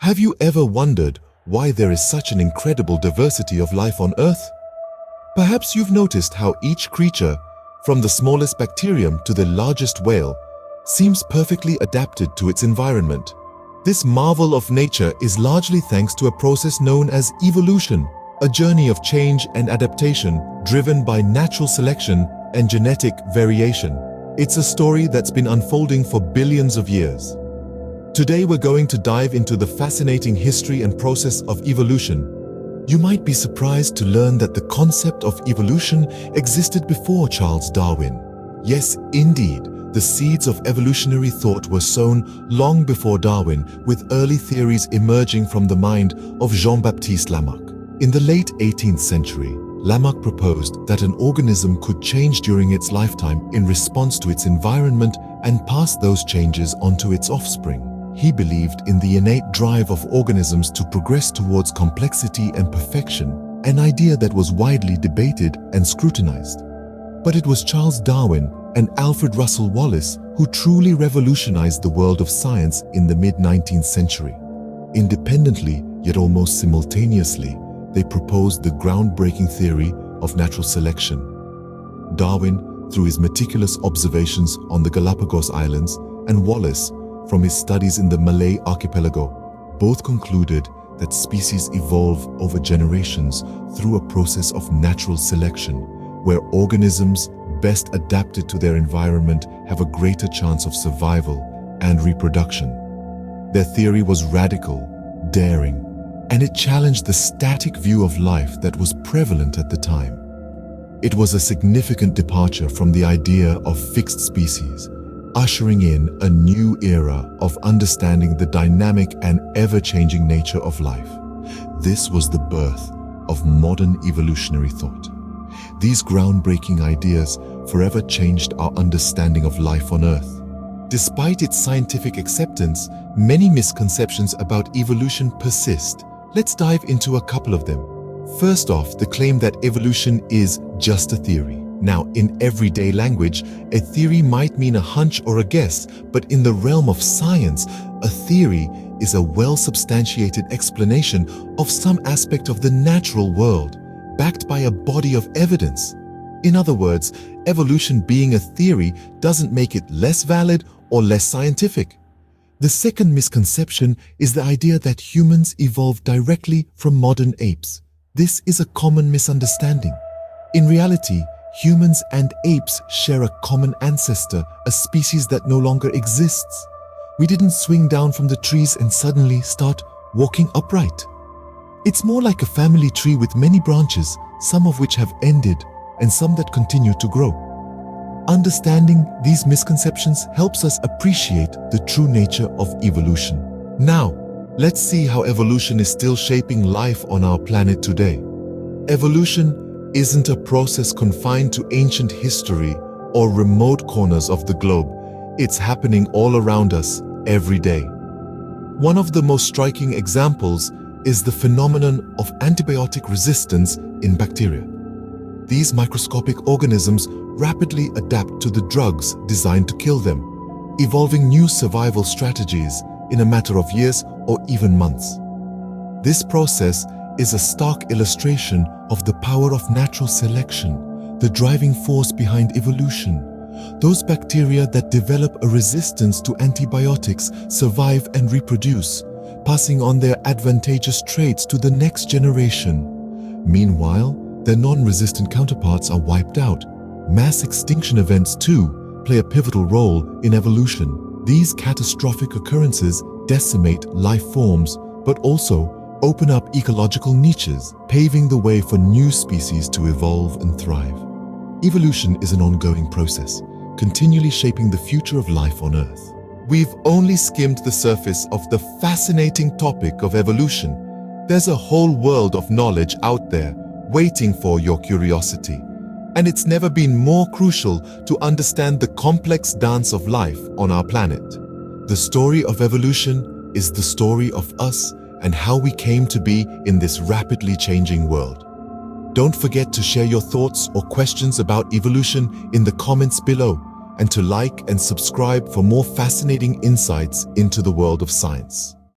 Have you ever wondered why there is such an incredible diversity of life on Earth? Perhaps you've noticed how each creature, from the smallest bacterium to the largest whale, seems perfectly adapted to its environment. This marvel of nature is largely thanks to a process known as evolution, a journey of change and adaptation driven by natural selection and genetic variation. It's a story that's been unfolding for billions of years. Today we're going to dive into the fascinating history and process of evolution. You might be surprised to learn that the concept of evolution existed before Charles Darwin. Yes, indeed, the seeds of evolutionary thought were sown long before Darwin, with early theories emerging from the mind of Jean-Baptiste Lamarck. In the late 18th century, Lamarck proposed that an organism could change during its lifetime in response to its environment and pass those changes onto its offspring. He believed in the innate drive of organisms to progress towards complexity and perfection, an idea that was widely debated and scrutinized. But it was Charles Darwin and Alfred Russel Wallace who truly revolutionized the world of science in the mid-19th century. Independently, yet almost simultaneously, they proposed the groundbreaking theory of natural selection. Darwin, through his meticulous observations on the Galapagos Islands, and Wallace, from his studies in the Malay archipelago, both concluded that species evolve over generations through a process of natural selection, where organisms best adapted to their environment have a greater chance of survival and reproduction. Their theory was radical, daring, and it challenged the static view of life that was prevalent at the time. It was a significant departure from the idea of fixed species, ushering in a new era of understanding the dynamic and ever-changing nature of life. This was the birth of modern evolutionary thought. These groundbreaking ideas forever changed our understanding of life on Earth. Despite its scientific acceptance, many misconceptions about evolution persist. Let's dive into a couple of them. First off, the claim that evolution is just a theory. Now, in everyday language, a theory might mean a hunch or a guess, but in the realm of science, a theory is a well-substantiated explanation of some aspect of the natural world, backed by a body of evidence. In other words, evolution being a theory doesn't make it less valid or less scientific. The second misconception is the idea that humans evolved directly from modern apes. This is a common misunderstanding. In reality, humans and apes share a common ancestor, a species that no longer exists. We didn't swing down from the trees and suddenly start walking upright. It's more like a family tree with many branches, some of which have ended and some that continue to grow. Understanding these misconceptions helps us appreciate the true nature of evolution. Now, let's see how evolution is still shaping life on our planet today. Evolution isn't a process confined to ancient history or remote corners of the globe. It's happening all around us every day. One of the most striking examples is the phenomenon of antibiotic resistance in bacteria. These microscopic organisms rapidly adapt to the drugs designed to kill them, evolving new survival strategies in a matter of years or even months. This process is a stark illustration of the power of natural selection, the driving force behind evolution. Those bacteria that develop a resistance to antibiotics survive and reproduce, passing on their advantageous traits to the next generation. Meanwhile, their non-resistant counterparts are wiped out. Mass extinction events, too, play a pivotal role in evolution. These catastrophic occurrences decimate life forms, but also open up ecological niches, paving the way for new species to evolve and thrive. Evolution is an ongoing process, continually shaping the future of life on Earth. We've only skimmed the surface of the fascinating topic of evolution. There's a whole world of knowledge out there waiting for your curiosity. And it's never been more crucial to understand the complex dance of life on our planet. The story of evolution is the story of us and how we came to be in this rapidly changing world. Don't forget to share your thoughts or questions about evolution in the comments below, and to like and subscribe for more fascinating insights into the world of science.